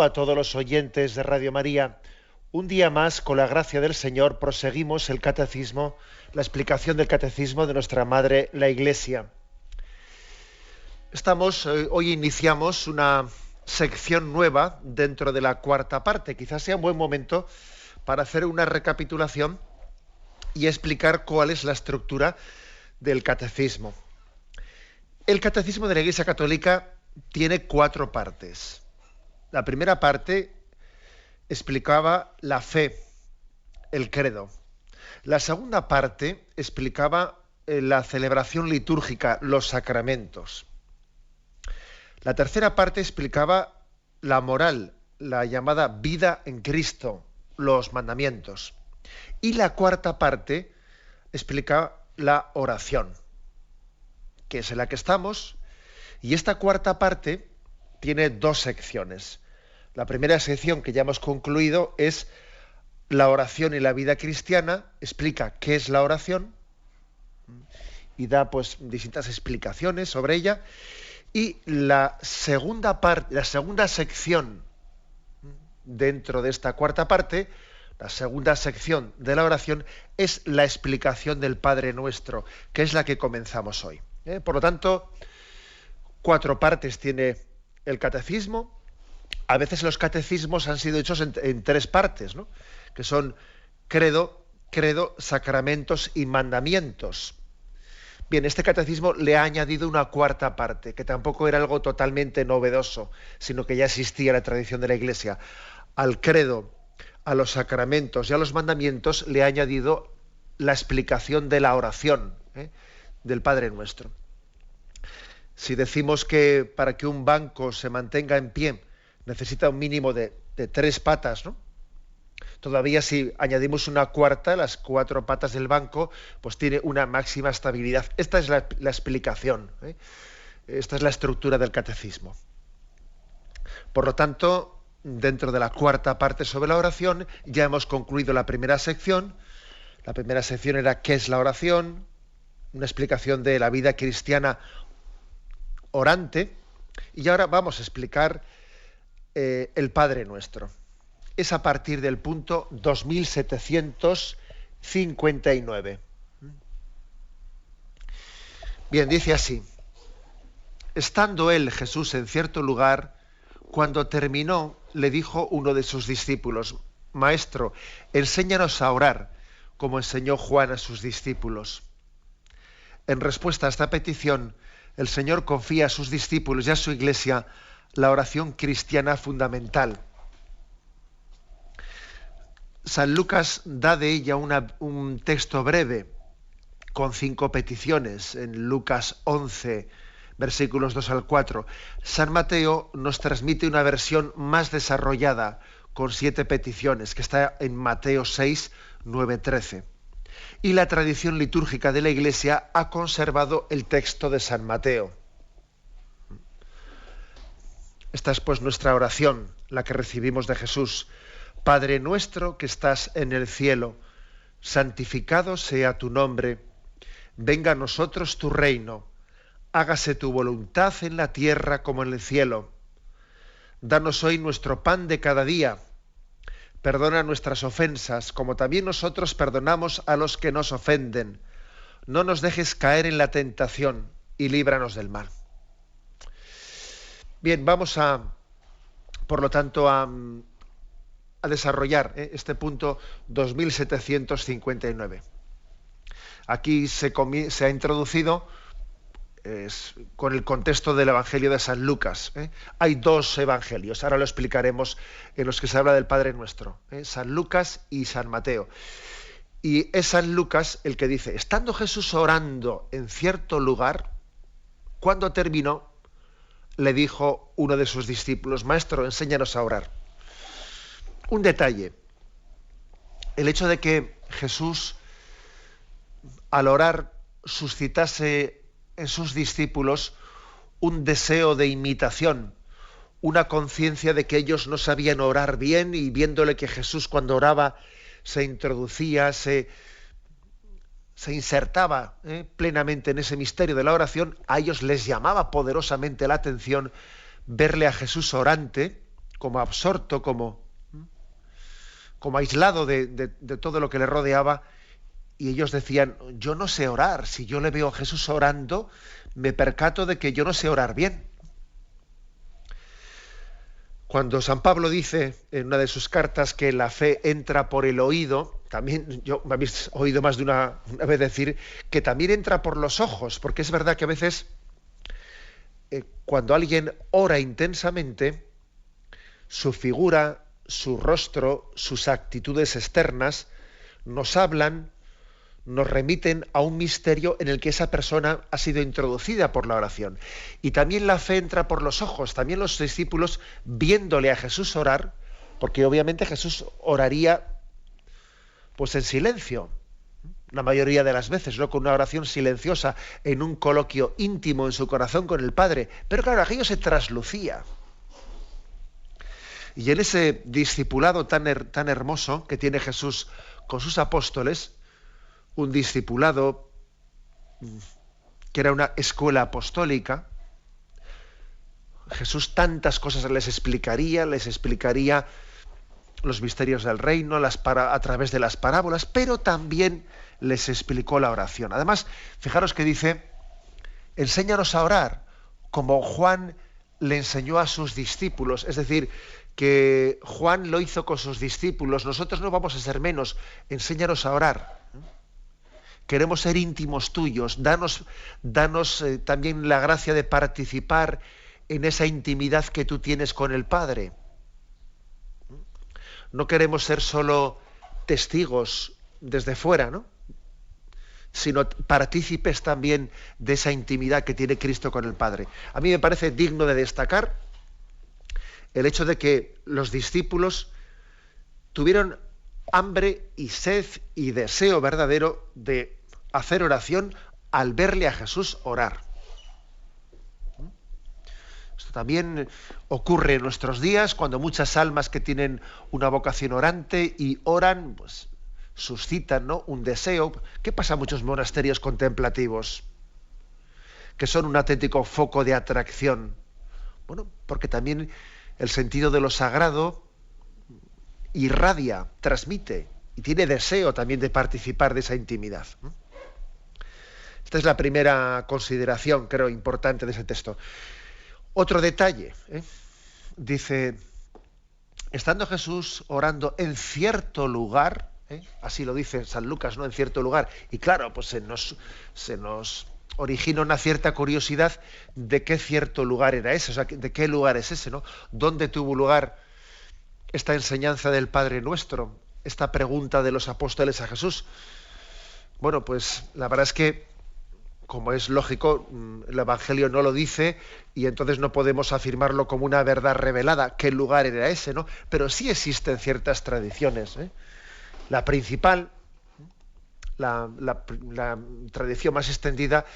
A todos los oyentes de Radio María, un día más, con la gracia del Señor, proseguimos el catecismo, la explicación del catecismo de nuestra Madre, la Iglesia. Hoy iniciamos una sección nueva dentro de la cuarta parte. Quizás sea un buen momento para hacer una recapitulación y explicar cuál es la estructura del catecismo. El catecismo de la Iglesia Católica tiene 4 partes. La primera parte explicaba la fe, el credo. La segunda parte explicaba la celebración litúrgica, los sacramentos. La tercera parte explicaba la moral, la llamada vida en Cristo, los mandamientos. Y la cuarta parte explica la oración, que es en la que estamos. Y esta cuarta parte tiene 2 secciones. La primera sección, que ya hemos concluido, es la oración y la vida cristiana. Explica qué es la oración y da distintas explicaciones sobre ella. Y la segunda sección dentro de esta cuarta parte, la segunda sección de la oración, es la explicación del Padre Nuestro, que es la que comenzamos hoy. Por lo tanto, 4 partes tiene el catecismo. A veces los catecismos han sido hechos en 3 partes, ¿no? Que son credo, sacramentos y mandamientos. Bien, este catecismo le ha añadido una cuarta parte, que tampoco era algo totalmente novedoso, sino que ya existía en la tradición de la Iglesia. Al credo, a los sacramentos y a los mandamientos le ha añadido la explicación de la oración, del Padre Nuestro. Si decimos que para que un banco se mantenga en pie necesita un mínimo de 3 patas, ¿no? Todavía si añadimos una cuarta, las 4 patas del banco, pues tiene una máxima estabilidad. Esta es la explicación, ¿eh? Esta es la estructura del catecismo. Por lo tanto, dentro de la cuarta parte sobre la oración, ya hemos concluido la primera sección. La primera sección era ¿qué es la oración? Una explicación de la vida cristiana orante. Y ahora vamos a explicar el Padre Nuestro. Es a partir del punto 2759. Bien, dice así: estando él, Jesús, en cierto lugar, cuando terminó, le dijo uno de sus discípulos: Maestro, enséñanos a orar, como enseñó Juan a sus discípulos. En respuesta a esta petición, el Señor confía a sus discípulos y a su Iglesia la oración cristiana fundamental. San Lucas da de ella un texto breve con 5 peticiones en Lucas 11, versículos 2 al 4. San Mateo nos transmite una versión más desarrollada con 7 peticiones, que está en Mateo 6, 9, 13. Y la tradición litúrgica de la Iglesia ha conservado el texto de San Mateo. Esta es pues nuestra oración, la que recibimos de Jesús. Padre nuestro que estás en el cielo, santificado sea tu nombre. Venga a nosotros tu reino. Hágase tu voluntad en la tierra como en el cielo. Danos hoy nuestro pan de cada día. Perdona nuestras ofensas, como también nosotros perdonamos a los que nos ofenden. No nos dejes caer en la tentación y líbranos del mal. Bien, vamos por lo tanto, a desarrollar este punto 2759. Aquí se ha introducido con el contexto del Evangelio de San Lucas. Hay 2 evangelios, ahora lo explicaremos, en los que se habla del Padre Nuestro, San Lucas y San Mateo. Y es San Lucas el que dice: estando Jesús orando en cierto lugar, cuando terminó, le dijo uno de sus discípulos: Maestro, enséñanos a orar. Un detalle: el hecho de que Jesús, al orar, suscitase en sus discípulos un deseo de imitación, una conciencia de que ellos no sabían orar bien, y viéndole que Jesús cuando oraba se introducía, se insertaba plenamente en ese misterio de la oración, a ellos les llamaba poderosamente la atención verle a Jesús orante, como absorto, como aislado de todo lo que le rodeaba, y ellos decían, yo no sé orar, si yo le veo a Jesús orando, me percato de que yo no sé orar bien. Cuando San Pablo dice en una de sus cartas que la fe entra por el oído, también yo me habéis oído más de una vez decir que también entra por los ojos, porque es verdad que a veces cuando alguien ora intensamente, su figura, su rostro, sus actitudes externas nos hablan, nos remiten a un misterio en el que esa persona ha sido introducida por la oración. Y también la fe entra por los ojos, también los discípulos viéndole a Jesús orar, porque obviamente Jesús oraría pues en silencio, la mayoría de las veces, ¿no? Con una oración silenciosa, en un coloquio íntimo en su corazón con el Padre. Pero claro, aquello se traslucía. Y en ese discipulado tan hermoso que tiene Jesús con sus apóstoles, un discipulado que era una escuela apostólica, Jesús tantas cosas les explicaría los misterios del reino a través de las parábolas, pero también les explicó la oración. Además, fijaros que dice, enséñanos a orar, como Juan le enseñó a sus discípulos, es decir, que Juan lo hizo con sus discípulos, nosotros no vamos a ser menos, enséñanos a orar. Queremos ser íntimos tuyos, danos también la gracia de participar en esa intimidad que tú tienes con el Padre. No queremos ser solo testigos desde fuera, ¿no? Sino partícipes también de esa intimidad que tiene Cristo con el Padre. A mí me parece digno de destacar el hecho de que los discípulos tuvieron hambre y sed y deseo verdadero de hacer oración al verle a Jesús orar. Esto también ocurre en nuestros días cuando muchas almas que tienen una vocación orante y oran, pues suscitan, ¿no?, un deseo. ¿Qué pasa en muchos monasterios contemplativos? Que son un auténtico foco de atracción. Bueno, porque también el sentido de lo sagrado irradia, transmite y tiene deseo también de participar de esa intimidad. Esta es la primera consideración, creo, importante de ese texto. Otro detalle, dice, estando Jesús orando en cierto lugar, así lo dice San Lucas, ¿no?, en cierto lugar, y claro, pues se nos origina una cierta curiosidad de qué cierto lugar era ese, o sea, de qué lugar es ese, ¿no? ¿Dónde tuvo lugar esta enseñanza del Padre Nuestro, esta pregunta de los apóstoles a Jesús? Bueno, pues la verdad es que, como es lógico, el Evangelio no lo dice y entonces no podemos afirmarlo como una verdad revelada, qué lugar era ese, ¿no? Pero sí existen ciertas tradiciones. La principal, la tradición más extendida,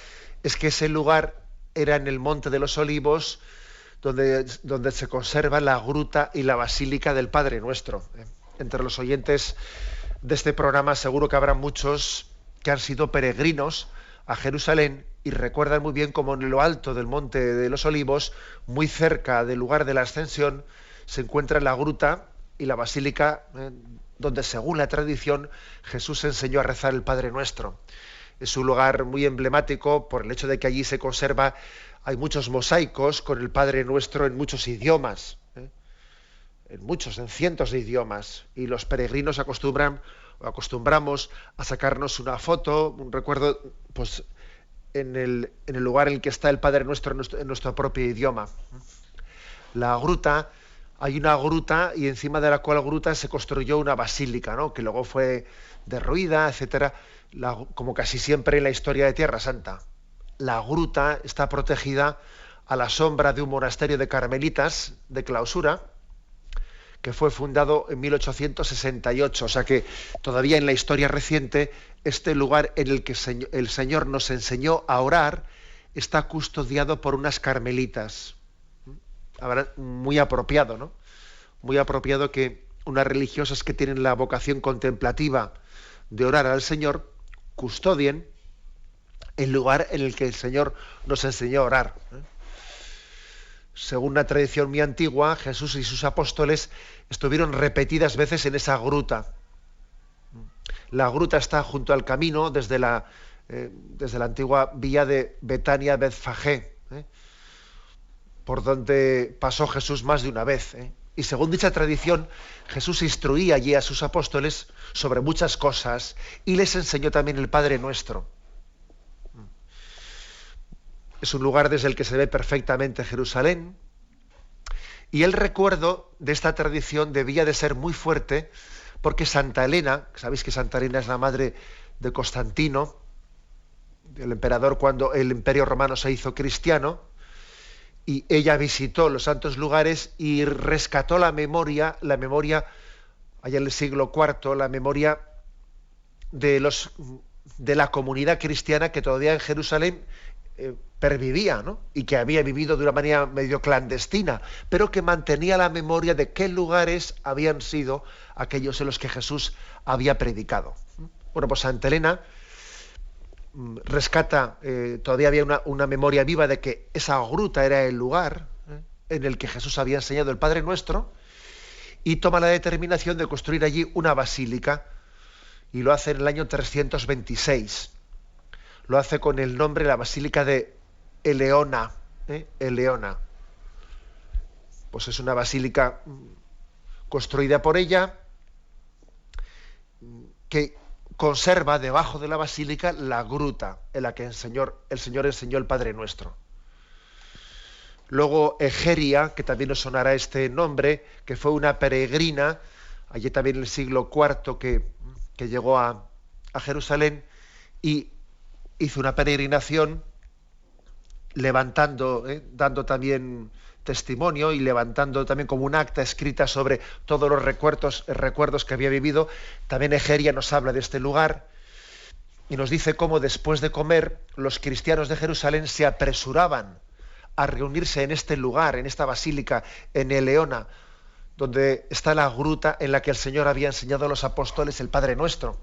es que ese lugar era en el Monte de los Olivos, donde se conserva la gruta y la basílica del Padre Nuestro. Entre los oyentes de este programa seguro que habrá muchos que han sido peregrinos a Jerusalén y recuerdan muy bien cómo en lo alto del Monte de los Olivos, muy cerca del lugar de la Ascensión, se encuentra la gruta y la basílica donde, según la tradición, Jesús enseñó a rezar el Padre Nuestro. Es un lugar muy emblemático por el hecho de que allí se conserva, hay muchos mosaicos con el Padre Nuestro en muchos idiomas, en cientos de idiomas, y los peregrinos acostumbramos a sacarnos una foto, un recuerdo, pues en el lugar en el que está el Padre Nuestro en nuestro propio idioma. La gruta, hay una gruta y encima de la cual gruta se construyó una basílica, ¿no?, que luego fue derruida, etcétera, como casi siempre en la historia de Tierra Santa. La gruta está protegida a la sombra de un monasterio de carmelitas de clausura, que fue fundado en 1868, o sea que todavía en la historia reciente este lugar en el que el Señor nos enseñó a orar está custodiado por unas carmelitas. Ahora, muy apropiado, ¿no? Muy apropiado que unas religiosas que tienen la vocación contemplativa de orar al Señor custodien el lugar en el que el Señor nos enseñó a orar. según una tradición muy antigua, Jesús y sus apóstoles estuvieron repetidas veces en esa gruta. La gruta está junto al camino desde la antigua vía de Betania a Betfagé, por donde pasó Jesús más de una vez. Y según dicha tradición, Jesús instruía allí a sus apóstoles sobre muchas cosas y les enseñó también el Padre Nuestro. Es un lugar desde el que se ve perfectamente Jerusalén, y el recuerdo de esta tradición debía de ser muy fuerte, porque Santa Elena, sabéis que Santa Elena es la madre de Constantino, el emperador cuando el Imperio Romano se hizo cristiano, y ella visitó los santos lugares y rescató la memoria, allá en el siglo IV, la memoria de la comunidad cristiana que todavía en Jerusalén pervivía, ¿no? Y que había vivido de una manera medio clandestina, pero que mantenía la memoria de qué lugares habían sido aquellos en los que Jesús había predicado. Bueno, pues Santa Elena rescata, todavía había una memoria viva de que esa gruta era el lugar en el que Jesús había enseñado el Padre Nuestro, y toma la determinación de construir allí una basílica, y lo hace en el año 326. Lo hace con el nombre, la Basílica de Eleona. Eleona. Pues es una basílica construida por ella, que conserva debajo de la basílica la gruta en la que el Señor enseñó el Padre Nuestro. Luego Egeria, que también nos sonará este nombre, que fue una peregrina, allí también en el siglo IV, que llegó a Jerusalén, y hizo una peregrinación levantando, dando también testimonio y levantando también como un acta escrita sobre todos los recuerdos que había vivido. También Egeria nos habla de este lugar y nos dice cómo después de comer los cristianos de Jerusalén se apresuraban a reunirse en este lugar, en esta basílica, en Eleona, donde está la gruta en la que el Señor había enseñado a los apóstoles el Padre Nuestro.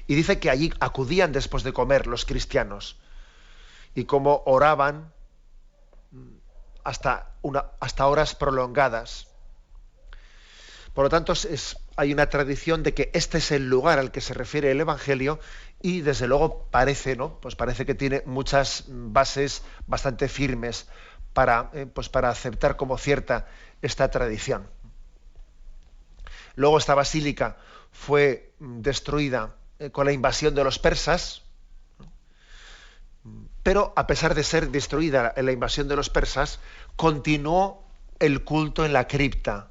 Y dice que allí acudían después de comer los cristianos y cómo oraban hasta horas prolongadas. Por lo tanto, hay una tradición de que este es el lugar al que se refiere el Evangelio, y desde luego parece, ¿no? Pues parece que tiene muchas bases bastante firmes para aceptar como cierta esta tradición. Luego esta basílica fue destruida con la invasión de los persas, pero a pesar de ser destruida en la invasión de los persas, continuó el culto en la cripta,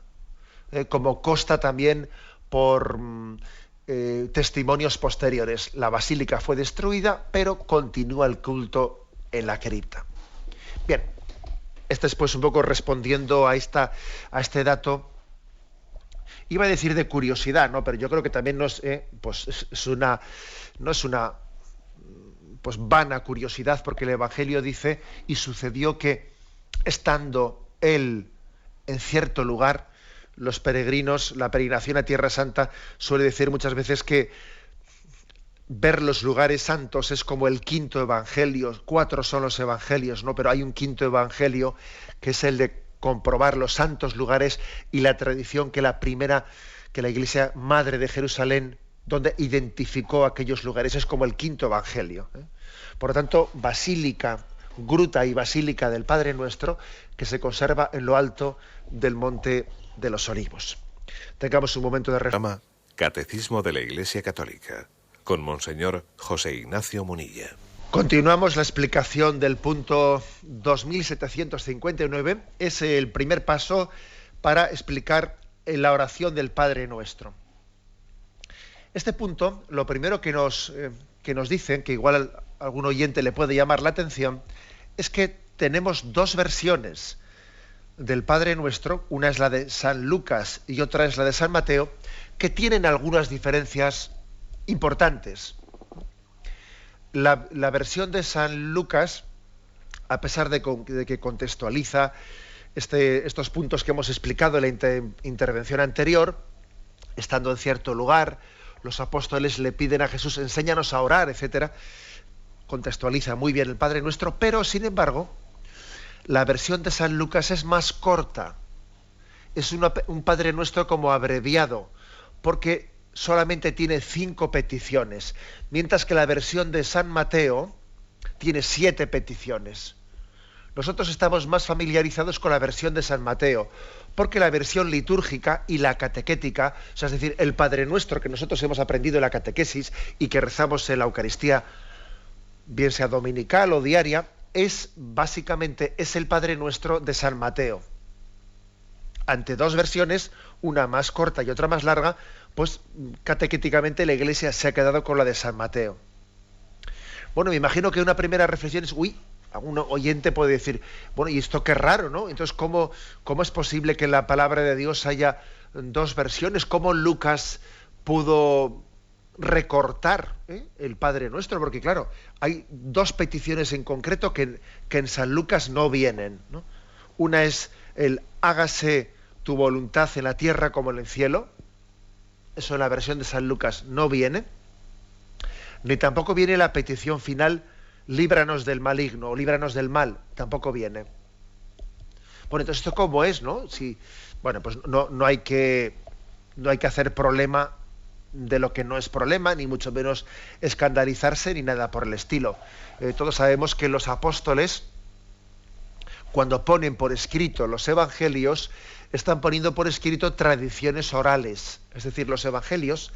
como consta también por testimonios posteriores. La basílica fue destruida, pero continúa el culto en la cripta. Bien, este es pues un poco respondiendo a este dato. Iba a decir de curiosidad, ¿no? Pero yo creo que también no es una pues vana curiosidad, porque el Evangelio dice: y sucedió que, estando él en cierto lugar, los peregrinos, la peregrinación a Tierra Santa suele decir muchas veces que ver los lugares santos es como el quinto evangelio. 4 son los evangelios, ¿no? Pero hay un quinto evangelio, que es el de comprobar los santos lugares y la tradición que la Iglesia Madre de Jerusalén, donde identificó aquellos lugares, es como el quinto evangelio. Por lo tanto, basílica, gruta y basílica del Padre Nuestro, que se conserva en lo alto del Monte de los Olivos. Tengamos un momento de reflexión. Catecismo de la Iglesia Católica, con Monseñor José Ignacio Munilla. Continuamos la explicación del punto 2759. Es el primer paso para explicar la oración del Padre Nuestro. Este punto, lo primero que nos dicen, que igual a algún oyente le puede llamar la atención, es que tenemos 2 versiones del Padre Nuestro, una es la de San Lucas y otra es la de San Mateo, que tienen algunas diferencias importantes. La versión de San Lucas, a pesar de que contextualiza estos puntos que hemos explicado en la intervención anterior, estando en cierto lugar, los apóstoles le piden a Jesús: enséñanos a orar, etcétera, contextualiza muy bien el Padre Nuestro, pero sin embargo, La versión de San Lucas es más corta. Es un Padre Nuestro como abreviado, porque solamente tiene 5 peticiones, mientras que la versión de San Mateo tiene 7 peticiones. Nosotros estamos más familiarizados con la versión de San Mateo, porque la versión litúrgica y la catequética, o sea, es decir, el Padre Nuestro que nosotros hemos aprendido en la catequesis y que rezamos en la Eucaristía, bien sea dominical o diaria, es básicamente el Padre Nuestro de San Mateo. Ante 2 versiones, una más corta y otra más larga, pues catequéticamente la Iglesia se ha quedado con la de San Mateo. Bueno, me imagino que una primera reflexión es, algún oyente puede decir, bueno, y esto qué raro, ¿no? Entonces, ¿cómo es posible que en la palabra de Dios haya 2 versiones? ¿Cómo Lucas pudo recortar el Padre Nuestro? Porque claro, hay 2 peticiones en concreto que en San Lucas no vienen, ¿no? Una es el hágase tu voluntad en la tierra como en el cielo. Eso en la versión de San Lucas no viene. Ni tampoco viene la petición final, líbranos del maligno o líbranos del mal. Tampoco viene. Bueno, entonces, ¿esto cómo es, no? Bueno, pues no hay que hacer problema de lo que no es problema, ni mucho menos escandalizarse, ni nada por el estilo. Todos sabemos que los apóstoles, cuando ponen por escrito los evangelios, están poniendo por escrito tradiciones orales. Es decir, los evangelios,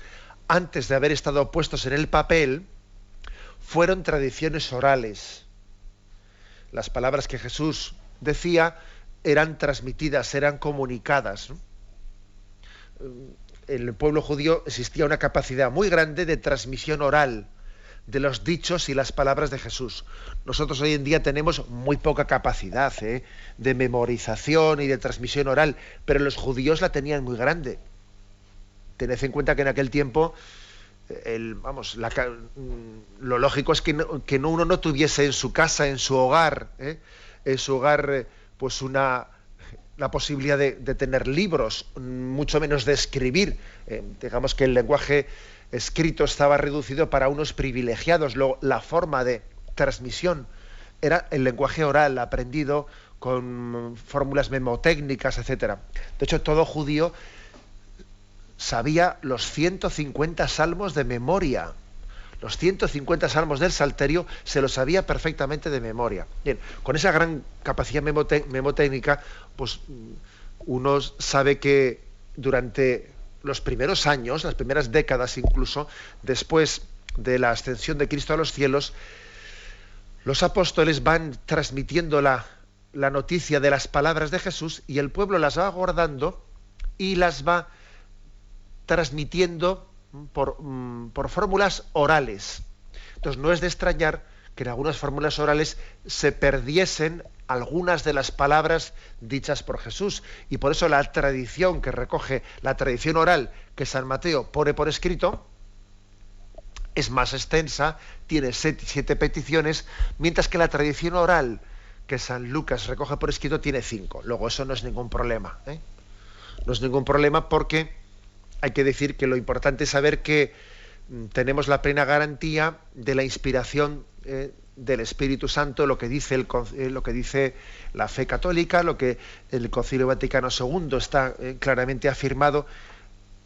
antes de haber estado puestos en el papel, fueron tradiciones orales. Las palabras que Jesús decía eran transmitidas, eran comunicadas, ¿no? En el pueblo judío existía una capacidad muy grande de transmisión oral de los dichos y las palabras de Jesús. Nosotros hoy en día tenemos muy poca capacidad de memorización y de transmisión oral, pero los judíos la tenían muy grande. Tened en cuenta que en aquel tiempo lo lógico es que uno no tuviese en su casa, en su hogar, pues la posibilidad de tener libros, mucho menos de escribir. Digamos que el lenguaje escrito estaba reducido para unos privilegiados. Luego, la forma de transmisión era el lenguaje oral, aprendido con fórmulas memotécnicas, etcétera. De hecho, todo judío sabía los 150 salmos de memoria. Los 150 salmos del Salterio se los sabía perfectamente de memoria. Bien, con esa gran capacidad memotécnica, pues uno sabe que durante los primeros años, las primeras décadas incluso, después de la ascensión de Cristo a los cielos, los apóstoles van transmitiendo la noticia de las palabras de Jesús y el pueblo las va guardando y las va transmitiendo por fórmulas orales. Entonces no es de extrañar que en algunas fórmulas orales se perdiesen algunas de las palabras dichas por Jesús. Y por eso la tradición que recoge, la tradición oral que San Mateo pone por escrito, es más extensa, tiene 7 peticiones, mientras que la tradición oral que San Lucas recoge por escrito tiene 5. Luego eso no es ningún problema, No es ningún problema porque hay que decir que lo importante es saber que tenemos la plena garantía de la inspiración del Espíritu Santo, lo que dice la fe católica, lo que el Concilio Vaticano II está claramente afirmado,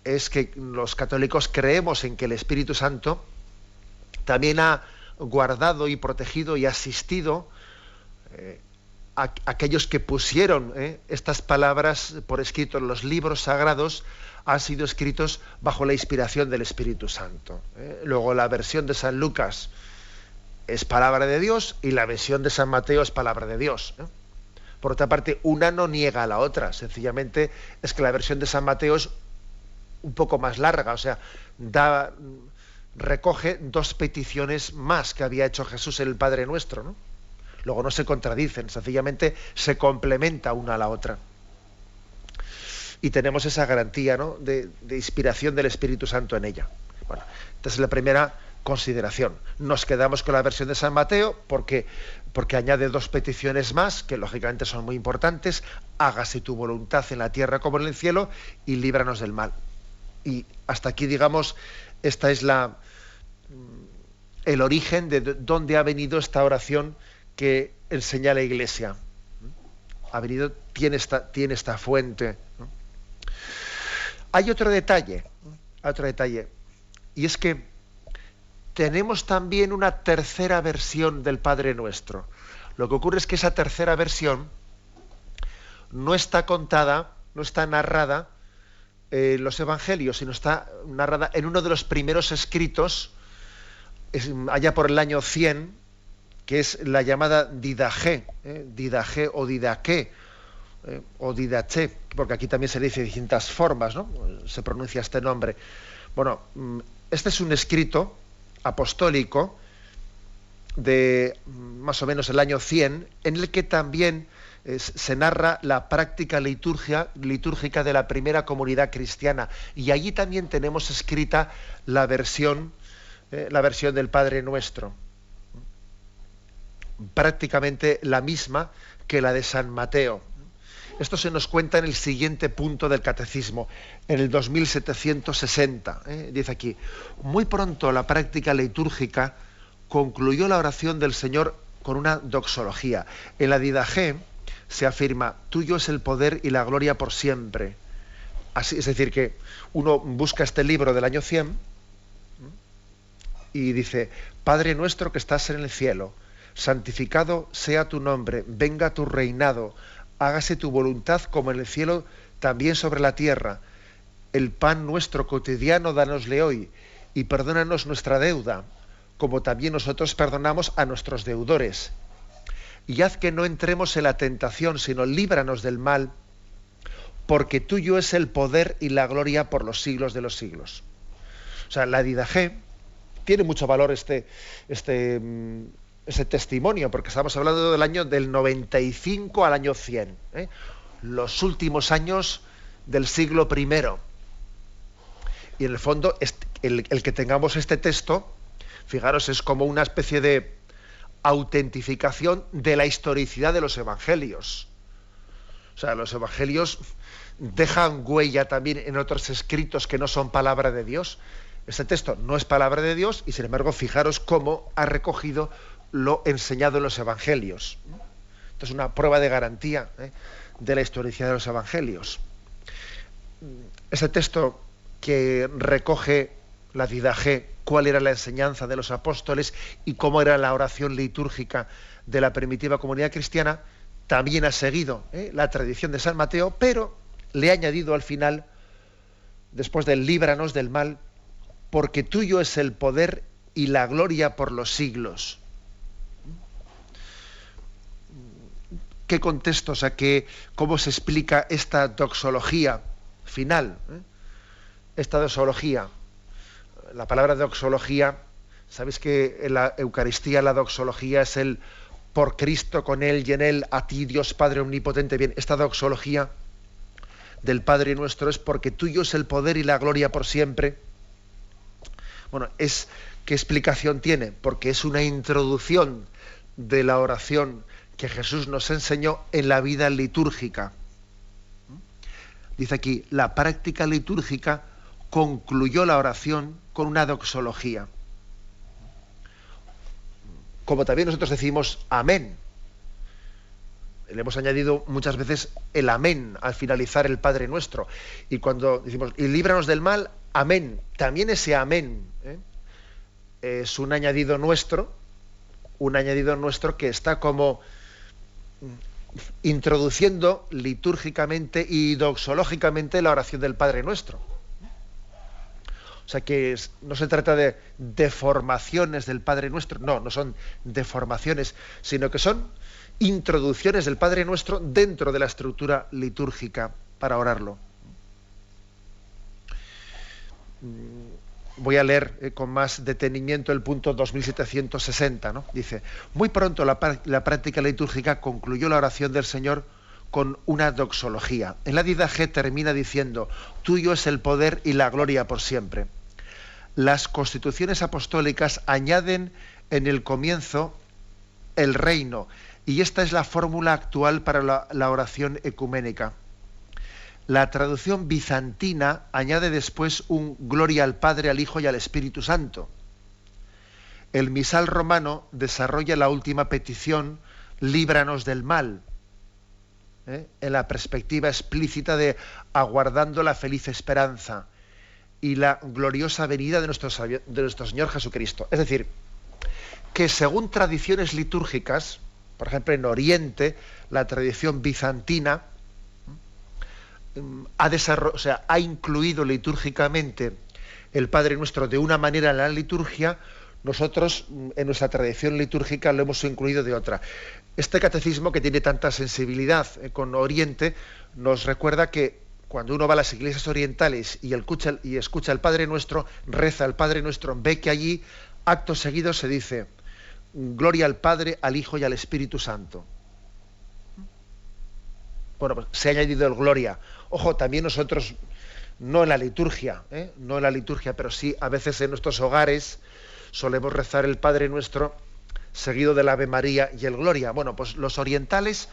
es que los católicos creemos en que el Espíritu Santo también ha guardado y protegido y asistido a aquellos que pusieron estas palabras por escrito en los libros sagrados. Han sido escritos bajo la inspiración del Espíritu Santo. Luego la versión de San Lucas es palabra de Dios y la versión de San Mateo es palabra de Dios. Por otra parte, una no niega a la otra, sencillamente es que la versión de San Mateo es un poco más larga, o sea, recoge 2 peticiones más que había hecho Jesús en el Padre Nuestro, ¿no? Luego no se contradicen, sencillamente se complementa una a la otra. Y tenemos esa garantía, ¿no?, de inspiración del Espíritu Santo en ella. Bueno, esta es la primera consideración. Nos quedamos con la versión de San Mateo porque añade 2 peticiones más, que lógicamente son muy importantes. Hágase tu voluntad en la tierra como en el cielo y líbranos del mal. Y hasta aquí, digamos, esta es el origen de dónde ha venido esta oración que enseña la Iglesia. ha venido, tiene esta fuente, ¿no? Hay otro detalle, y es que tenemos también una tercera versión del Padre Nuestro. Lo que ocurre es que esa tercera versión no está contada, no está narrada en los Evangelios, sino está narrada en uno de los primeros escritos, allá por el año 100, que es la llamada Didaché, Didaché o Didaché, o Didaché, porque aquí también se le dice de distintas formas, ¿no? Se pronuncia este nombre. Bueno, este es un escrito apostólico de más o menos el año 100, en el que también se narra la práctica litúrgica de la primera comunidad cristiana, y allí también tenemos escrita la versión del Padre Nuestro, prácticamente la misma que la de San Mateo. Esto se nos cuenta en el siguiente punto del Catecismo, en el 2760. Dice aquí: muy pronto la práctica litúrgica concluyó la oración del Señor con una doxología. En la Didaché se afirma: tuyo es el poder y la gloria por siempre. Así, es decir, que uno busca este libro del año 100 y dice: Padre nuestro que estás en el cielo, santificado sea tu nombre, venga tu reinado, hágase tu voluntad como en el cielo, también sobre la tierra. El pan nuestro cotidiano dánosle hoy, y perdónanos nuestra deuda, como también nosotros perdonamos a nuestros deudores. Y haz que no entremos en la tentación, sino líbranos del mal, porque tuyo es el poder y la gloria por los siglos de los siglos. O sea, la Didaché tiene mucho valor ese testimonio, porque estamos hablando del año del 95 al año 100, los últimos años del siglo I. Y en el fondo, el que tengamos este texto, fijaros, es como una especie de autentificación de la historicidad de los evangelios. O sea, los evangelios dejan huella también en otros escritos que no son palabra de Dios. Este texto no es palabra de Dios, y sin embargo, fijaros cómo ha recogido lo enseñado en los evangelios. Esto es una prueba de garantía de la historicidad de los evangelios. Ese texto que recoge la Didaché, cuál era la enseñanza de los apóstoles y cómo era la oración litúrgica de la primitiva comunidad cristiana, también ha seguido la tradición de San Mateo, pero le ha añadido al final, después del líbranos del mal, porque tuyo es el poder y la gloria por los siglos. ¿Qué contexto? O sea, ¿cómo se explica esta doxología final? Esta doxología. La palabra doxología, sabéis que en la Eucaristía la doxología es el por Cristo, con Él y en Él, a ti Dios Padre Omnipotente. Bien, esta doxología del Padre Nuestro es porque tuyo es el poder y la gloria por siempre. Bueno, ¿qué explicación tiene? Porque es una introducción de la oración que Jesús nos enseñó en la vida litúrgica. Dice aquí: la práctica litúrgica concluyó la oración con una doxología. Como también nosotros decimos amén. Le hemos añadido muchas veces el amén al finalizar el Padre Nuestro. Y cuando decimos y líbranos del mal, amén. También ese amén es un añadido nuestro que está como introduciendo litúrgicamente y doxológicamente la oración del Padre Nuestro. O sea que no se trata de deformaciones del Padre Nuestro, no son deformaciones, sino que son introducciones del Padre Nuestro dentro de la estructura litúrgica para orarlo. Voy a leer con más detenimiento el punto 2760, ¿no? Dice: muy pronto la práctica litúrgica concluyó la oración del Señor con una doxología. En la Didaché termina diciendo: tuyo es el poder y la gloria por siempre. Las constituciones apostólicas añaden en el comienzo el reino, y esta es la fórmula actual para la oración ecuménica. La traducción bizantina añade después un gloria al Padre, al Hijo y al Espíritu Santo. El misal romano desarrolla la última petición: líbranos del mal. en la perspectiva explícita de aguardando la feliz esperanza y la gloriosa venida de nuestro Señor Jesucristo. Es decir, que según tradiciones litúrgicas, por ejemplo en Oriente, la tradición bizantina ha incluido litúrgicamente el Padre Nuestro de una manera en la liturgia. Nosotros en nuestra tradición litúrgica lo hemos incluido de otra. Este catecismo, que tiene tanta sensibilidad con Oriente, nos recuerda que cuando uno va a las iglesias orientales y escucha el Padre Nuestro, reza el Padre Nuestro, ve que allí, acto seguido, se dice gloria al Padre, al Hijo y al Espíritu Santo. Bueno, pues se ha añadido el gloria. Ojo, también nosotros, no en la liturgia, pero sí a veces en nuestros hogares solemos rezar el Padre Nuestro seguido del Ave María y el Gloria. Bueno, pues los orientales,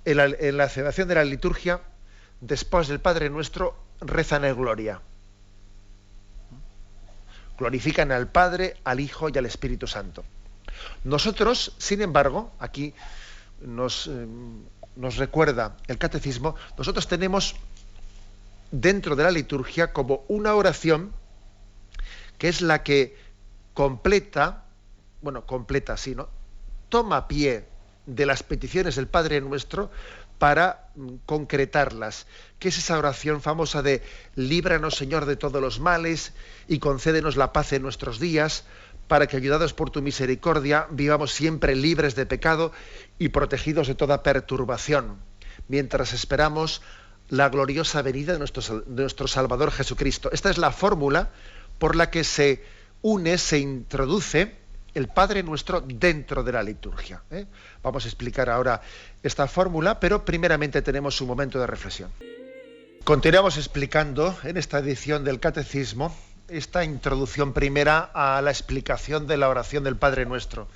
en la celebración de la liturgia, después del Padre Nuestro, rezan el Gloria. Glorifican al Padre, al Hijo y al Espíritu Santo. Nosotros, sin embargo, aquí nos recuerda el catecismo, nosotros tenemos dentro de la liturgia como una oración que es la que toma pie de las peticiones del Padre Nuestro para concretarlas, que es esa oración famosa de líbranos, Señor, de todos los males y concédenos la paz en nuestros días, para que, ayudados por tu misericordia, vivamos siempre libres de pecado y protegidos de toda perturbación, mientras esperamos la gloriosa venida de nuestro Salvador Jesucristo. Esta es la fórmula por la que se introduce el Padre Nuestro dentro de la liturgia. Vamos a explicar ahora esta fórmula, pero primeramente tenemos un momento de reflexión. Continuamos explicando en esta edición del Catecismo esta introducción primera a la explicación de la oración del Padre Nuestro.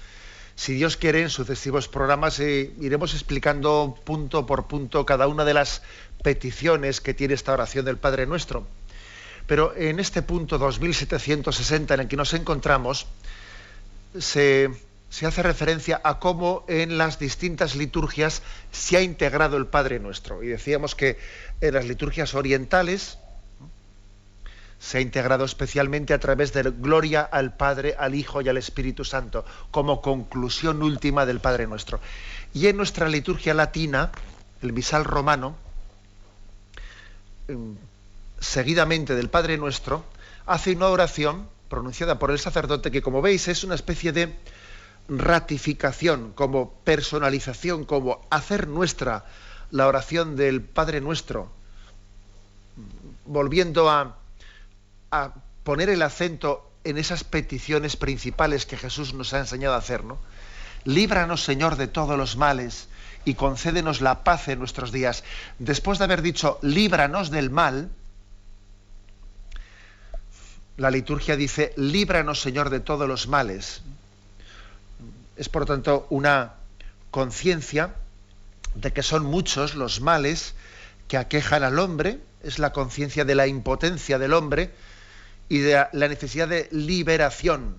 Si Dios quiere, en sucesivos programas iremos explicando punto por punto cada una de las peticiones que tiene esta oración del Padre Nuestro. Pero en este punto 2760 en el que nos encontramos, se hace referencia a cómo en las distintas liturgias se ha integrado el Padre Nuestro. Y decíamos que en las liturgias orientales se ha integrado especialmente a través de gloria al Padre, al Hijo y al Espíritu Santo, como conclusión última del Padre Nuestro. Y en nuestra liturgia latina, el misal romano, seguidamente del Padre Nuestro, hace una oración pronunciada por el sacerdote que, como veis, es una especie de ratificación, como personalización, como hacer nuestra la oración del Padre Nuestro, volviendo a poner el acento en esas peticiones principales que Jesús nos ha enseñado a hacer, ¿no? Líbranos, Señor, de todos los males y concédenos la paz en nuestros días. Después de haber dicho líbranos del mal, la liturgia dice líbranos, Señor, de todos los males. Es, por tanto, una conciencia de que son muchos los males que aquejan al hombre, es la conciencia de la impotencia del hombre y de la necesidad de liberación.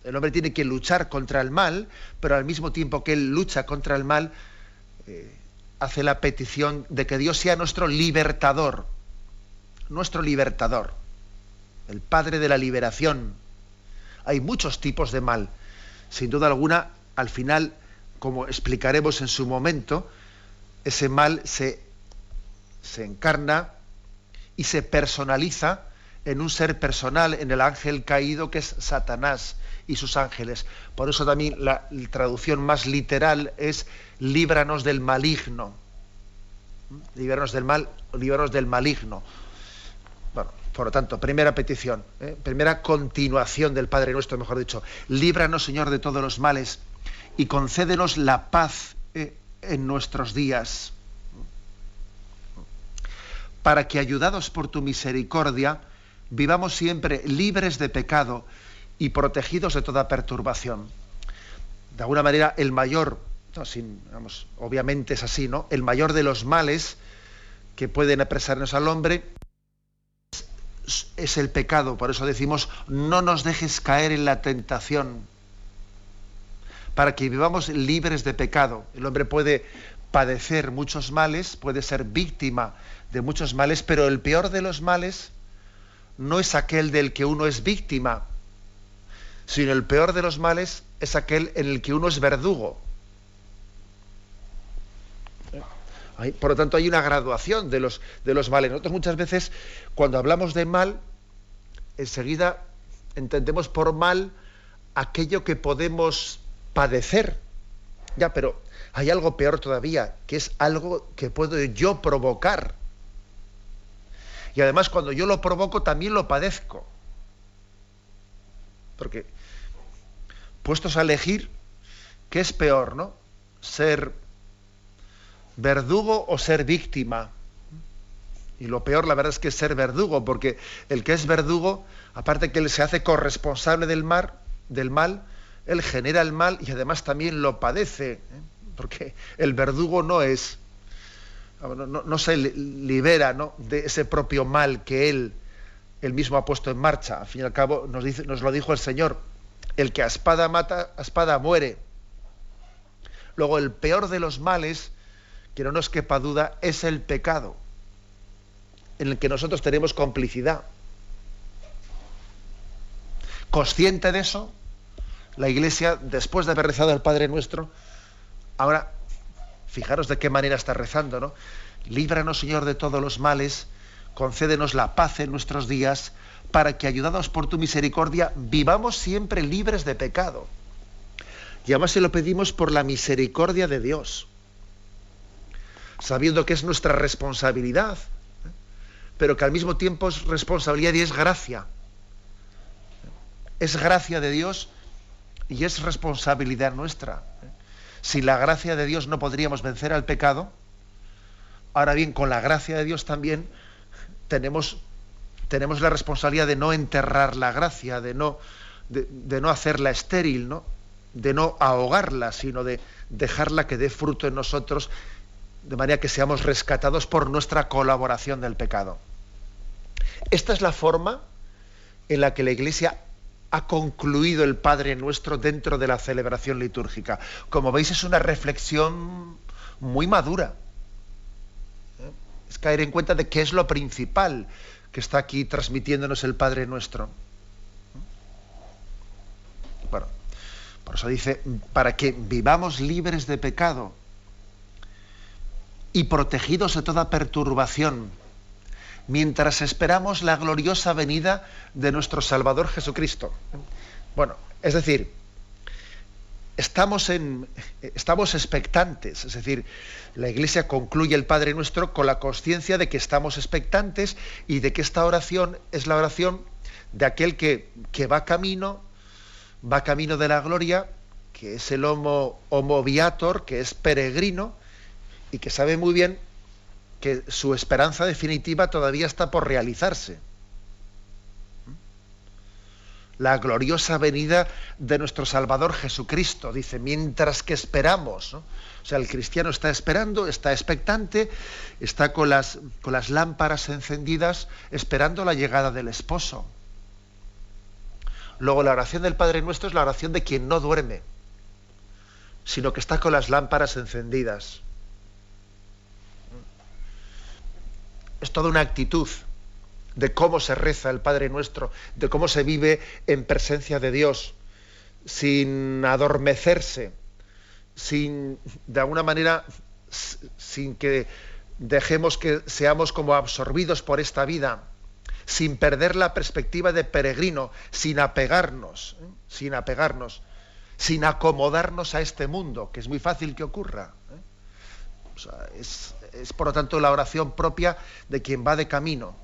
El hombre tiene que luchar contra el mal, pero al mismo tiempo que él lucha contra el mal, hace la petición de que Dios sea nuestro libertador, el Padre de la liberación. Hay muchos tipos de mal. Sin duda alguna, al final, como explicaremos en su momento, ese mal se encarna y se personaliza en un ser personal, en el ángel caído que es Satanás y sus ángeles. Por eso también la traducción más literal es líbranos del maligno. Líbranos del mal, líbranos del maligno. Bueno, por lo tanto, primera petición, primera continuación del Padre Nuestro, mejor dicho. Líbranos, Señor, de todos los males y concédenos la paz en nuestros días, para que, ayudados por tu misericordia, vivamos siempre libres de pecado y protegidos de toda perturbación. De alguna manera, el mayor, obviamente es así, ¿no? El mayor de los males que pueden apresarnos al hombre es el pecado. Por eso decimos, no nos dejes caer en la tentación. para que vivamos libres de pecado. El hombre puede padecer muchos males, puede ser víctima de muchos males, pero el peor de los males no es aquel del que uno es víctima, sino el peor de los males es aquel en el que uno es verdugo. Por lo tanto, hay una graduación de los males. Nosotros muchas veces, cuando hablamos de mal, enseguida entendemos por mal aquello que podemos padecer. Ya, pero hay algo peor todavía, que es algo que puedo yo provocar. Y además, cuando yo lo provoco, también lo padezco. Porque, puestos a elegir, ¿qué es peor, no? Ser verdugo o ser víctima. Y lo peor, la verdad, es que es ser verdugo, porque el que es verdugo, aparte que él se hace corresponsable del mal, él genera el mal y además también lo padece, ¿eh? Porque el verdugo no se libera, ¿no?, de ese propio mal que él mismo ha puesto en marcha. Al fin y al cabo, nos lo dijo el Señor: el que a espada mata, a espada muere. Luego, el peor de los males, que no nos quepa duda, es el pecado, en el que nosotros tenemos complicidad. Consciente de eso, la Iglesia, después de haber rezado el Padre Nuestro, ahora, fijaros de qué manera está rezando, ¿no? Líbranos, Señor, de todos los males, concédenos la paz en nuestros días, para que, ayudados por tu misericordia, vivamos siempre libres de pecado. Y además se lo pedimos por la misericordia de Dios, sabiendo que es nuestra responsabilidad, pero que al mismo tiempo es responsabilidad y es gracia. Es gracia de Dios y es responsabilidad nuestra. Sin la gracia de Dios no podríamos vencer al pecado. Ahora bien, con la gracia de Dios también tenemos la responsabilidad de no enterrar la gracia, de no hacerla estéril, ¿no?, de no ahogarla, sino de dejarla que dé fruto en nosotros, de manera que seamos rescatados por nuestra colaboración del pecado. Esta es la forma en la que la Iglesia ha concluido el Padre Nuestro dentro de la celebración litúrgica. Como veis, es una reflexión muy madura. Es caer en cuenta de qué es lo principal que está aquí transmitiéndonos el Padre Nuestro. Bueno, por eso dice, para que vivamos libres de pecado y protegidos de toda perturbación, mientras esperamos la gloriosa venida de nuestro Salvador Jesucristo. Bueno, es decir, estamos expectantes, es decir, la Iglesia concluye el Padre Nuestro con la consciencia de que estamos expectantes y de que esta oración es la oración de aquel que va camino de la gloria, que es el homo viator, que es peregrino y que sabe muy bien que su esperanza definitiva todavía está por realizarse. La gloriosa venida de nuestro Salvador Jesucristo, dice, mientras que esperamos, ¿no? O sea, el cristiano está esperando, está expectante, está con las lámparas encendidas, esperando la llegada del esposo. Luego, la oración del Padre Nuestro es la oración de quien no duerme, sino que está con las lámparas encendidas. Es toda una actitud de cómo se reza el Padre Nuestro, de cómo se vive en presencia de Dios, sin adormecerse, de alguna manera, sin que dejemos que seamos como absorbidos por esta vida, sin perder la perspectiva de peregrino, sin apegarnos, sin acomodarnos a este mundo, que es muy fácil que ocurra. O sea, es por lo tanto la oración propia de quien va de camino.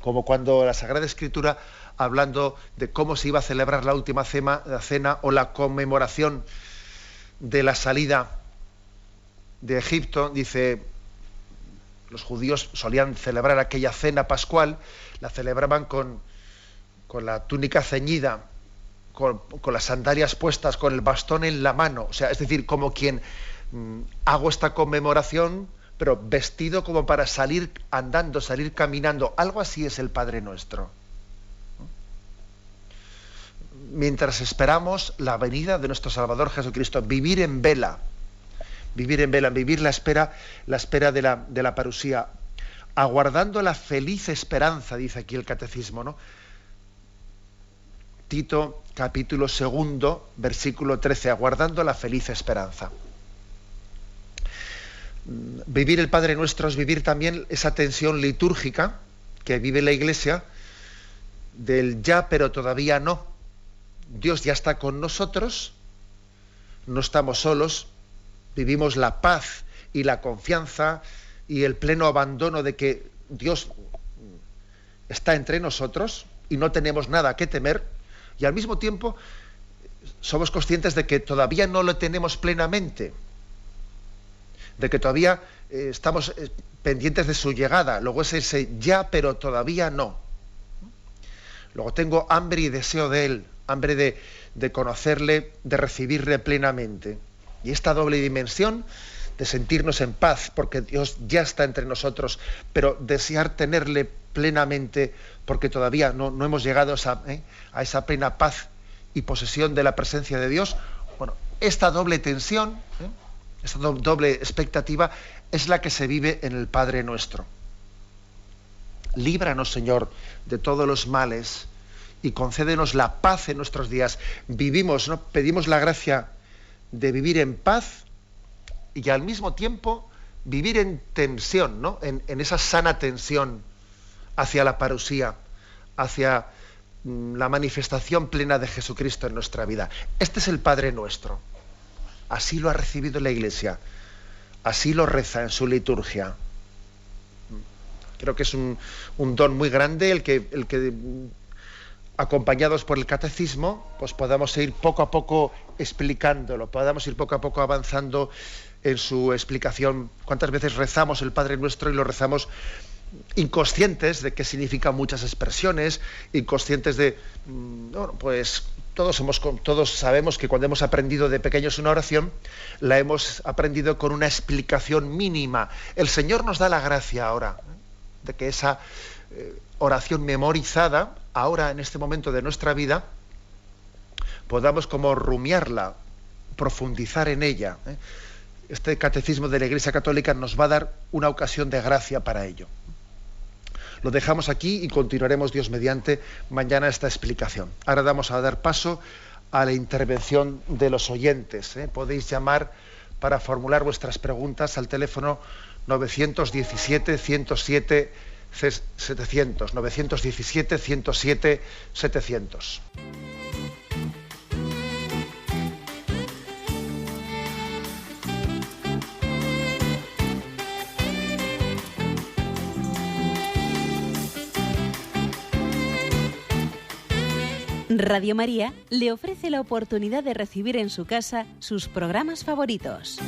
Como cuando la Sagrada Escritura, hablando de cómo se iba a celebrar la última cena o la conmemoración de la salida de Egipto, dice, los judíos solían celebrar aquella cena pascual, la celebraban con la túnica ceñida, con las sandalias puestas, con el bastón en la mano, o sea, es decir, como quien hago esta conmemoración, pero vestido como para salir andando, salir caminando. Algo así es el Padre Nuestro. mientras esperamos la venida de nuestro Salvador Jesucristo. Vivir en vela, vivir la espera de la parusía, aguardando la feliz esperanza, dice aquí el Catecismo, ¿no? Tito, capítulo 2, versículo 13, aguardando la feliz esperanza. Vivir el Padre Nuestro es vivir también esa tensión litúrgica que vive la Iglesia del ya pero todavía no. Dios ya está con nosotros, no estamos solos, vivimos la paz y la confianza y el pleno abandono de que Dios está entre nosotros y no tenemos nada que temer, y al mismo tiempo somos conscientes de que todavía no lo tenemos plenamente, de que todavía estamos pendientes de su llegada. Luego es ese ya pero todavía no. Luego tengo hambre y deseo de Él, hambre de conocerle, de recibirle plenamente. Y esta doble dimensión de sentirnos en paz, porque Dios ya está entre nosotros, pero desear tenerle plenamente, porque todavía no hemos llegado a esa plena paz y posesión de la presencia de Dios. Bueno, esta doble tensión, esta doble expectativa, es la que se vive en el Padre Nuestro. Líbranos, Señor, de todos los males y concédenos la paz en nuestros días. Vivimos, ¿no? Pedimos la gracia de vivir en paz y al mismo tiempo vivir en tensión, ¿no? En esa sana tensión hacia la parusía, hacia la manifestación plena de Jesucristo en nuestra vida. Este es el Padre Nuestro. Así lo ha recibido la Iglesia. Así lo reza en su liturgia. Creo que es un don muy grande el que acompañados por el Catecismo, pues podamos ir poco a poco explicándolo, podamos ir poco a poco avanzando en su explicación. ¿Cuántas veces rezamos el Padre Nuestro y lo rezamos inconscientes de qué significan muchas expresiones, inconscientes de, bueno, pues todos sabemos que cuando hemos aprendido de pequeños una oración, la hemos aprendido con una explicación mínima. El Señor nos da la gracia ahora de que esa oración memorizada, ahora en este momento de nuestra vida, podamos como rumiarla, profundizar en ella. Este Catecismo de la Iglesia Católica nos va a dar una ocasión de gracia para ello. Lo dejamos aquí y continuaremos, Dios mediante, mañana esta explicación. Ahora vamos a dar paso a la intervención de los oyentes. Podéis llamar para formular vuestras preguntas al teléfono 917-107-700, 917-107-700. Radio María le ofrece la oportunidad de recibir en su casa sus programas favoritos.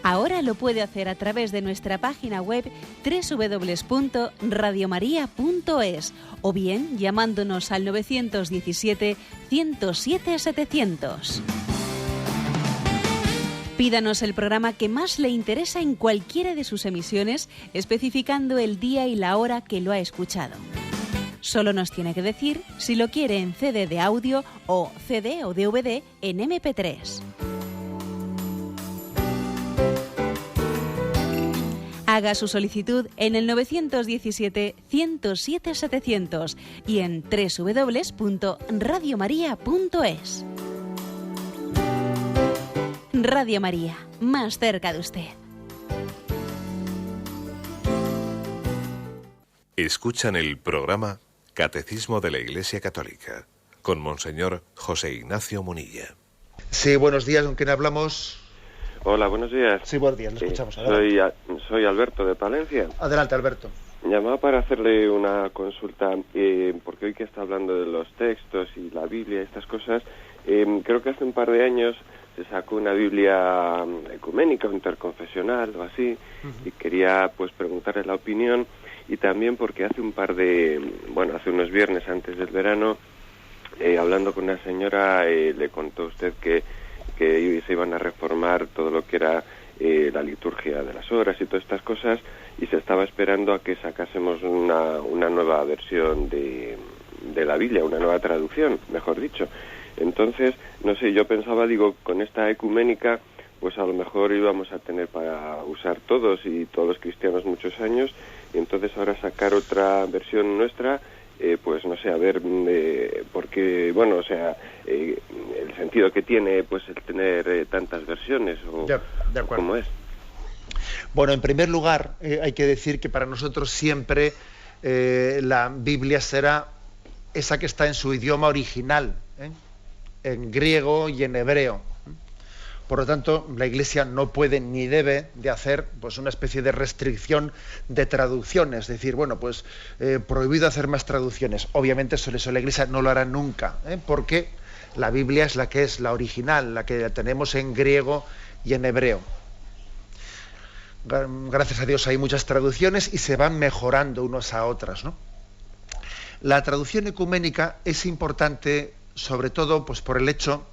Ahora lo puede hacer a través de nuestra página web www.radiomaria.es o bien llamándonos al 917-107-700. Pídanos el programa que más le interesa en cualquiera de sus emisiones, especificando el día y la hora que lo ha escuchado. Solo nos tiene que decir si lo quiere en CD de audio o CD o DVD en MP3. Haga su solicitud en el 917-107-700 y en www.radiomaria.es. Radio María, más cerca de usted. Escuchan el programa Catecismo de la Iglesia Católica con Monseñor José Ignacio Munilla. Sí, buenos días, ¿con quién hablamos? Hola, buenos días. Sí, buenos días, lo escuchamos. Soy Alberto de Palencia. Adelante, Alberto. Llamaba para hacerle una consulta, porque hoy que está hablando de los textos y la Biblia y estas cosas, creo que hace un par de años se sacó una Biblia ecuménica o interconfesional o así, y quería pues preguntarle la opinión, y también porque hace hace unos viernes antes del verano, hablando con una señora, le contó usted que se iban a reformar todo lo que era la liturgia de las horas y todas estas cosas, y se estaba esperando a que sacásemos una nueva versión de de la Biblia, una nueva traducción, mejor dicho. Entonces, no sé, yo pensaba, digo, con esta ecuménica, pues a lo mejor íbamos a tener para usar todos los cristianos muchos años, y entonces ahora sacar otra versión nuestra, pues no sé, a ver, porque, bueno, o sea, el sentido que tiene, pues el tener tantas versiones, o de acuerdo. ¿Cómo es? Bueno, en primer lugar, hay que decir que para nosotros siempre la Biblia será esa que está en su idioma original, en griego y en hebreo. Por lo tanto, la Iglesia no puede ni debe de hacer pues una especie de restricción de traducciones, es decir, bueno, pues prohibido hacer más traducciones. Obviamente sobre eso la Iglesia no lo hará nunca, porque la Biblia es la que es la original, la que tenemos en griego y en hebreo. Gracias a Dios hay muchas traducciones y se van mejorando unas a otras, ¿no? La traducción ecuménica es importante sobre todo pues por el hecho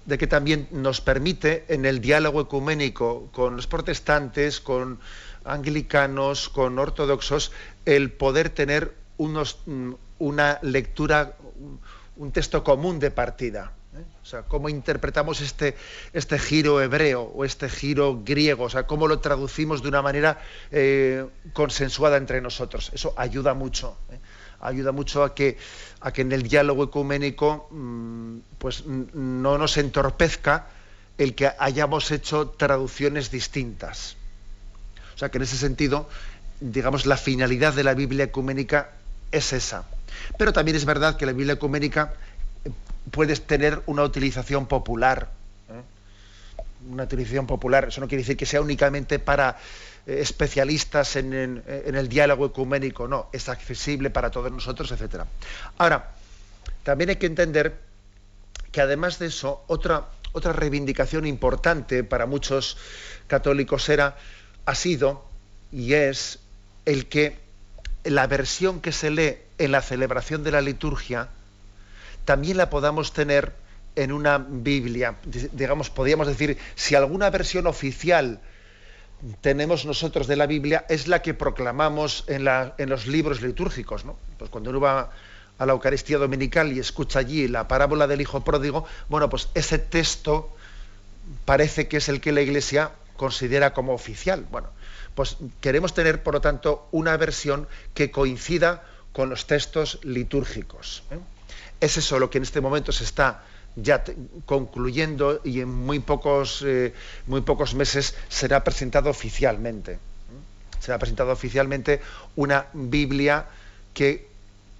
de que también nos permite en el diálogo ecuménico con los protestantes, con anglicanos, con ortodoxos, el poder tener una lectura, un texto común de partida. O sea, cómo interpretamos este giro hebreo o este giro griego, o sea, cómo lo traducimos de una manera consensuada entre nosotros. Eso ayuda mucho. Ayuda mucho a que en el diálogo ecuménico pues no nos entorpezca el que hayamos hecho traducciones distintas. O sea que en ese sentido, digamos, la finalidad de la Biblia ecuménica es esa. Pero también es verdad que la Biblia ecuménica puede tener una utilización popular. Una utilización popular, eso no quiere decir que sea únicamente para especialistas en el diálogo ecuménico, no, es accesible para todos nosotros, etcétera. Ahora, también hay que entender que además de eso, otra reivindicación importante para muchos católicos ha sido y es el que la versión que se lee en la celebración de la liturgia también la podamos tener en una Biblia. Digamos, podríamos decir, si alguna versión oficial tenemos nosotros de la Biblia, es la que proclamamos en los libros litúrgicos, ¿no? Pues cuando uno va a la Eucaristía Dominical y escucha allí la parábola del Hijo Pródigo, bueno, pues ese texto parece que es el que la Iglesia considera como oficial. Bueno, pues queremos tener, por lo tanto, una versión que coincida con los textos litúrgicos. Es eso lo que en este momento se está ya concluyendo y en muy pocos meses será presentado oficialmente. Será presentado oficialmente una Biblia que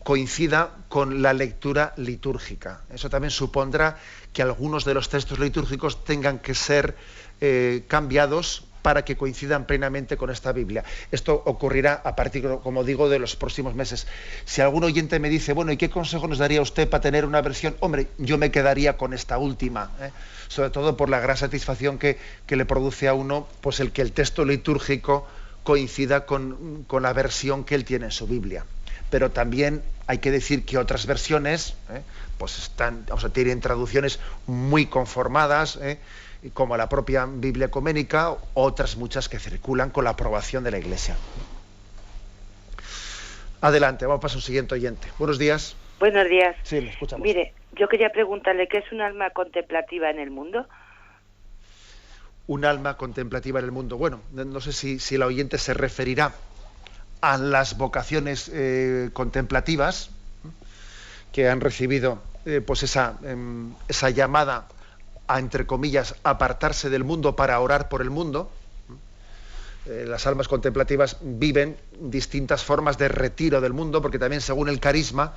coincida con la lectura litúrgica. Eso también supondrá que algunos de los textos litúrgicos tengan que ser cambiados para que coincidan plenamente con esta Biblia. Esto ocurrirá a partir, como digo, de los próximos meses. Si algún oyente me dice, bueno, ¿y qué consejo nos daría usted para tener una versión? Hombre, yo me quedaría con esta última, sobre todo por la gran satisfacción que le produce a uno pues el que el texto litúrgico coincida con la versión que él tiene en su Biblia. Pero también hay que decir que otras versiones pues tienen traducciones muy conformadas, como la propia Biblia ecuménica, otras muchas que circulan con la aprobación de la Iglesia. Adelante, vamos a pasar a un siguiente oyente. Buenos días. Buenos días. Sí, le escuchamos. Mire, yo quería preguntarle, ¿qué es un alma contemplativa en el mundo? Un alma contemplativa en el mundo. Bueno, no sé si el oyente se referirá a las vocaciones contemplativas que han recibido pues esa llamada a, entre comillas, apartarse del mundo para orar por el mundo. Las almas contemplativas viven distintas formas de retiro del mundo, porque también según el carisma,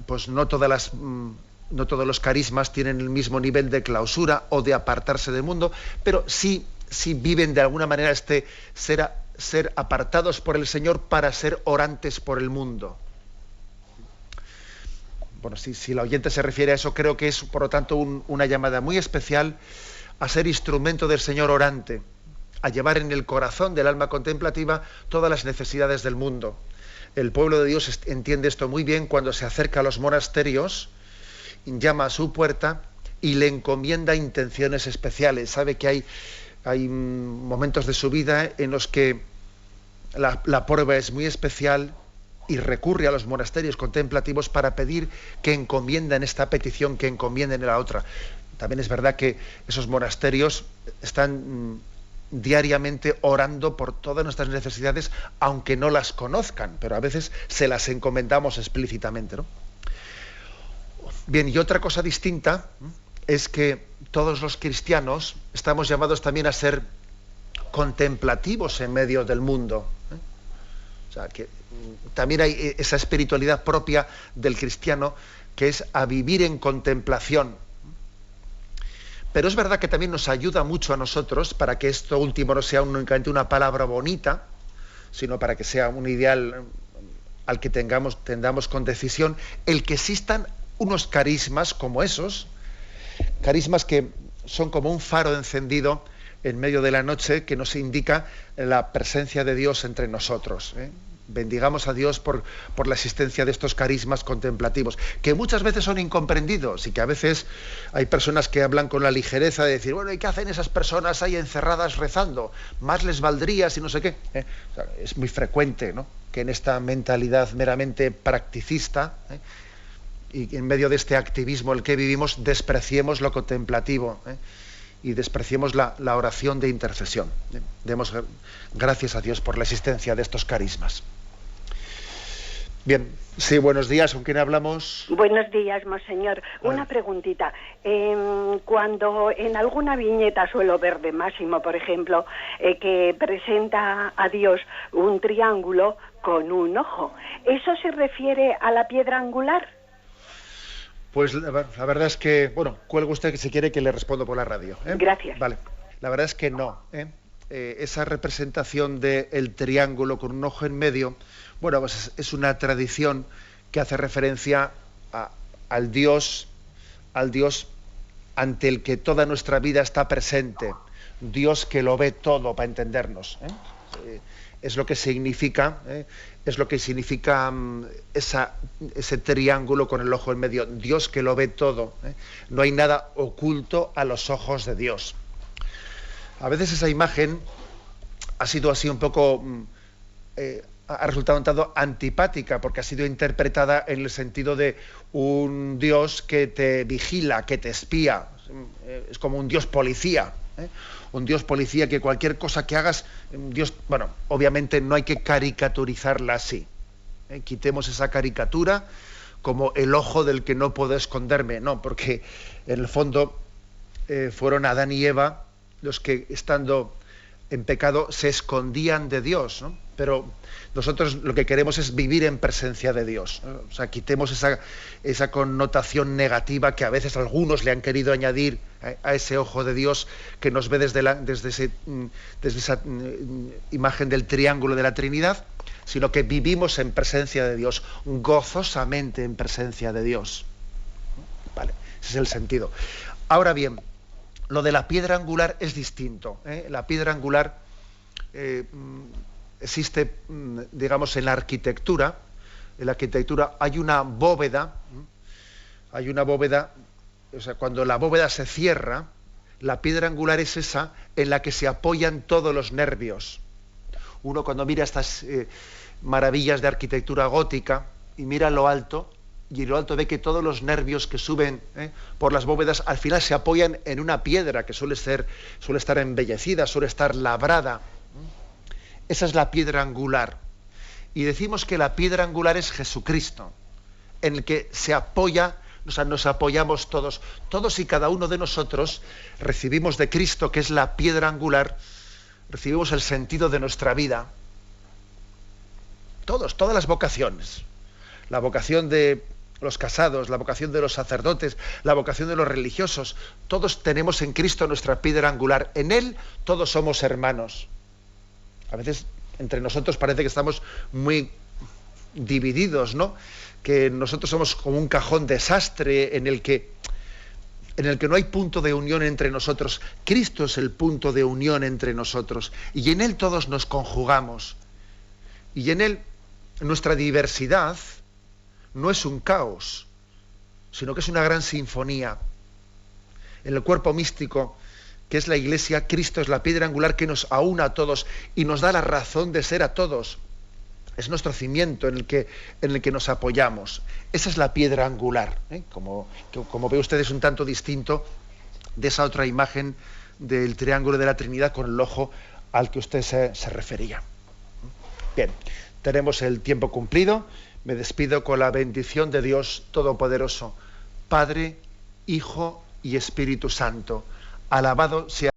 pues no todos los carismas tienen el mismo nivel de clausura o de apartarse del mundo, pero sí viven de alguna manera ser apartados por el Señor para ser orantes por el mundo. Bueno, si la oyente se refiere a eso, creo que es, por lo tanto, una llamada muy especial a ser instrumento del Señor orante, a llevar en el corazón del alma contemplativa todas las necesidades del mundo. El pueblo de Dios entiende esto muy bien cuando se acerca a los monasterios, llama a su puerta y le encomienda intenciones especiales. Sabe que hay momentos de su vida en los que la prueba es muy especial y recurre a los monasterios contemplativos para pedir que encomienden esta petición, que encomienden la otra. También es verdad que esos monasterios están diariamente orando por todas nuestras necesidades, aunque no las conozcan, pero a veces se las encomendamos explícitamente, ¿no? Bien, y otra cosa distinta es que todos los cristianos estamos llamados también a ser contemplativos en medio del mundo, ¿eh? O sea, que también hay esa espiritualidad propia del cristiano, que es a vivir en contemplación. Pero es verdad que también nos ayuda mucho a nosotros, para que esto último no sea únicamente una palabra bonita, sino para que sea un ideal al que tendamos con decisión, el que existan unos carismas como esos, carismas que son como un faro encendido en medio de la noche, que nos indica la presencia de Dios entre nosotros, ¿eh? Bendigamos a Dios por la existencia de estos carismas contemplativos, que muchas veces son incomprendidos, y que a veces hay personas que hablan con la ligereza de decir, bueno, ¿y qué hacen esas personas ahí encerradas rezando? Más les valdría si no sé qué. O sea, es muy frecuente, ¿no?, que en esta mentalidad meramente practicista, y en medio de este activismo en el que vivimos, despreciemos lo contemplativo, y despreciemos la oración de intercesión. Demos gracias a Dios por la existencia de estos carismas. Bien, sí, buenos días, ¿con quién hablamos? Buenos días, monseñor. Una preguntita. Cuando en alguna viñeta suelo ver de Máximo, por ejemplo, que presenta a Dios un triángulo con un ojo, ¿eso se refiere a la piedra angular? Pues la verdad es que, bueno, cuelga usted, que si quiere que le respondo por la radio, ¿eh? Gracias. Vale, la verdad es que no, esa representación del triángulo con un ojo en medio, bueno, pues es una tradición que hace referencia al Dios ante el que toda nuestra vida está presente, Dios que lo ve todo, para entendernos, es lo que significa, ese triángulo con el ojo en medio, Dios que lo ve todo, no hay nada oculto a los ojos de Dios. A veces esa imagen ha sido así un poco, ha resultado un tanto antipática, porque ha sido interpretada en el sentido de un Dios que te vigila, que te espía, es como un Dios policía, un Dios policía, que cualquier cosa que hagas, Dios, bueno, obviamente no hay que caricaturizarla así, quitemos esa caricatura como el ojo del que no puedo esconderme, no, porque en el fondo fueron Adán y Eva los que, estando en pecado, se escondían de Dios, ¿no? Pero nosotros lo que queremos es vivir en presencia de Dios, ¿no? O sea, quitemos esa connotación negativa que a veces algunos le han querido añadir a ese ojo de Dios que nos ve desde esa imagen del triángulo de la Trinidad, sino que vivimos en presencia de Dios, gozosamente en presencia de Dios. Vale, ese es el sentido. Ahora bien, lo de la piedra angular es distinto, ¿eh? La piedra angular existe, digamos, en la arquitectura. En la arquitectura hay una bóveda, o sea, cuando la bóveda se cierra, la piedra angular es esa en la que se apoyan todos los nervios. Uno, cuando mira estas maravillas de arquitectura gótica y mira lo alto, y en lo alto ve que todos los nervios que suben por las bóvedas al final se apoyan en una piedra que suele estar embellecida, suele estar labrada. Esa es la piedra angular. Y decimos que la piedra angular es Jesucristo, en el que se apoya, o sea, nos apoyamos todos y cada uno de nosotros recibimos de Cristo, que es la piedra angular, recibimos el sentido de nuestra vida. Todas las vocaciones. La vocación de los casados, la vocación de los sacerdotes, la vocación de los religiosos, todos tenemos en Cristo nuestra piedra angular. En Él todos somos hermanos. A veces entre nosotros parece que estamos muy divididos, ¿no? Que nosotros somos como un cajón desastre en el que no hay punto de unión entre nosotros. Cristo es el punto de unión entre nosotros, y en Él todos nos conjugamos. Y en Él nuestra diversidad no es un caos, sino que es una gran sinfonía. En el cuerpo místico, que es la Iglesia, Cristo es la piedra angular que nos aúna a todos y nos da la razón de ser a todos. es nuestro cimiento en el que nos apoyamos. Esa es la piedra angular, ¿eh? Como ve usted, es un tanto distinto de esa otra imagen del triángulo de la Trinidad con el ojo al que usted se refería. Bien, tenemos el tiempo cumplido. Me despido con la bendición de Dios Todopoderoso, Padre, Hijo y Espíritu Santo. Alabado sea